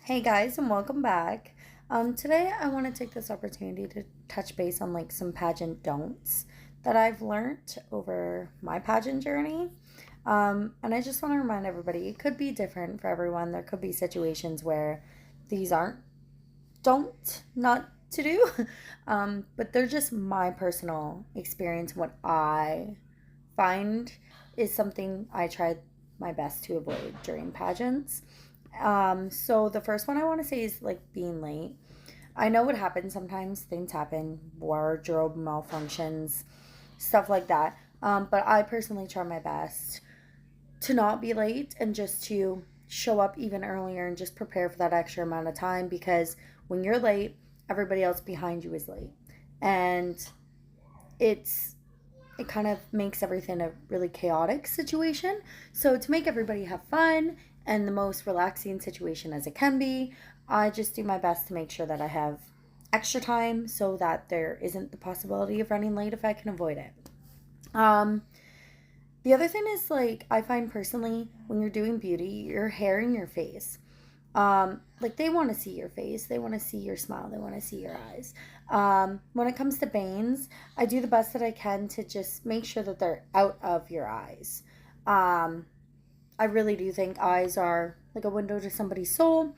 Hey guys, and welcome back. Today I want to take this opportunity to touch base on like some pageant don'ts that I've learned over my pageant journey. And I just want to remind everybody it could be different for everyone. There could be situations where these aren't don't not to do, but they're just my personal experience. What I find is something I tried my best to avoid during pageants. So the first one I want to say is like being late. I know what happens sometimes, things happen, wardrobe malfunctions, stuff like that. But I personally try my best to not be late and just to show up even earlier and just prepare for that extra amount of time because when you're late, everybody else behind you is late. And it's it kind of makes everything a really chaotic situation. So, to make everybody have fun and the most relaxing situation as it can be, I just do my best to make sure that I have extra time so that there isn't the possibility of running late if I can avoid it. Um, the other thing is like I find personally when you're doing beauty, your hair and your face. Like they want to see your face, they want to see your smile, they want to see your eyes. When it comes to bangs, I do the best that I can to just make sure that they're out of your eyes. Um, I really do think eyes are like a window to somebody's soul,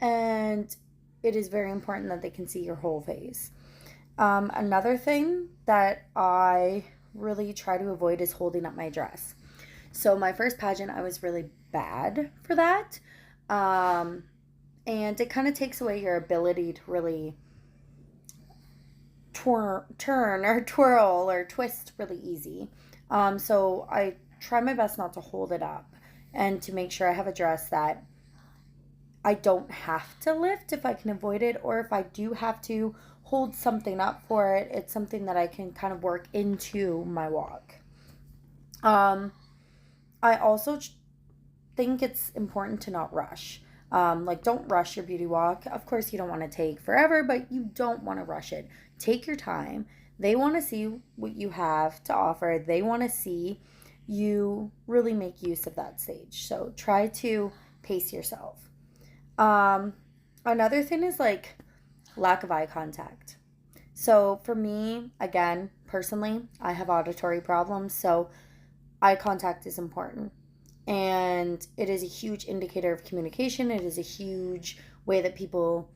and it is very important that they can see your whole face. Another thing that I really try to avoid is holding up my dress. So, my first pageant, I was really bad for that. Um, and it kind of takes away your ability to really turn or twirl or twist really easy. So I try my best not to hold it up and to make sure I have a dress that I don't have to lift if I can avoid it, or if I do have to hold something up for it, it's something that I can kind of work into my walk. Um, I also think it's important to not rush. Like, don't rush your beauty walk. Of course, you don't want to take forever, but you don't want to rush it. Take your time. They want to see what you have to offer, they want to see you really make use of that stage. So, try to pace yourself. Um, Another thing is like lack of eye contact. So, for me, again, personally, I have auditory problems. So, eye contact is important, and it is a huge indicator of communication. It is a huge way that people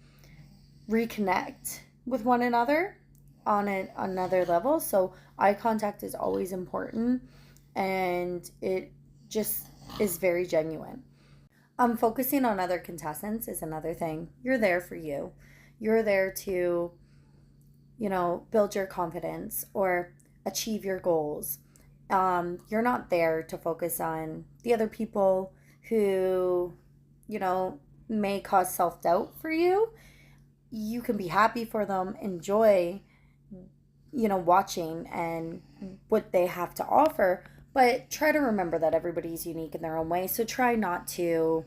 reconnect with one another on another level. So eye contact is always important, and it just is very genuine. Focusing on other contestants is another thing. You're there for you. You're there to, build your confidence or achieve your goals. You're not there to focus on the other people who, you know, may cause self doubt for you. You can be happy for them, enjoy, watching and what they have to offer, but try to remember that everybody's unique in their own way. So try not to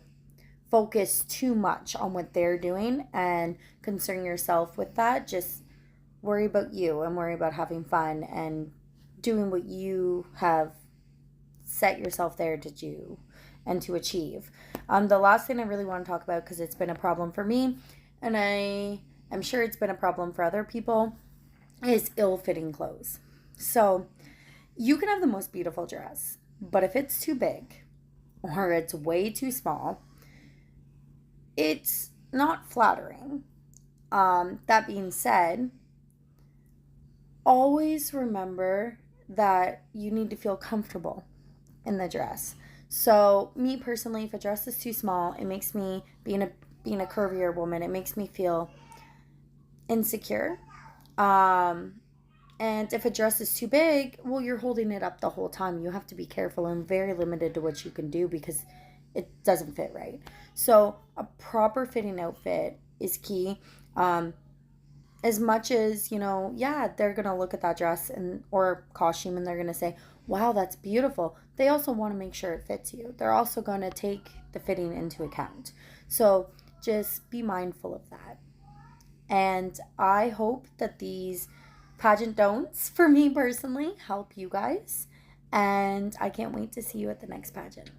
focus too much on what they're doing and concern yourself with that. Just worry about you and worry about having fun and doing what you have set yourself there to do and to achieve. The last thing I really want to talk about, because it's been a problem for me, and I am sure it's been a problem for other people, is ill fitting clothes. So you can have the most beautiful dress, but if it's too big or it's way too small, it's not flattering. That being said, always remember that you need to feel comfortable in the dress. So, me personally, if a dress is too small, it makes me being a curvier woman, it makes me feel insecure. Um, and if a dress is too big, well, you're holding it up the whole time. You have to be careful and very limited to what you can do because it doesn't fit right. So, a proper fitting outfit is key. Um, as much as, yeah, they're going to look at that dress and or costume and they're going to say, "Wow, that's beautiful." They also want to make sure it fits you. They're also going to take the fitting into account. So, just be mindful of that. And I hope that these pageant don'ts for me personally help you guys. And I can't wait to see you at the next pageant.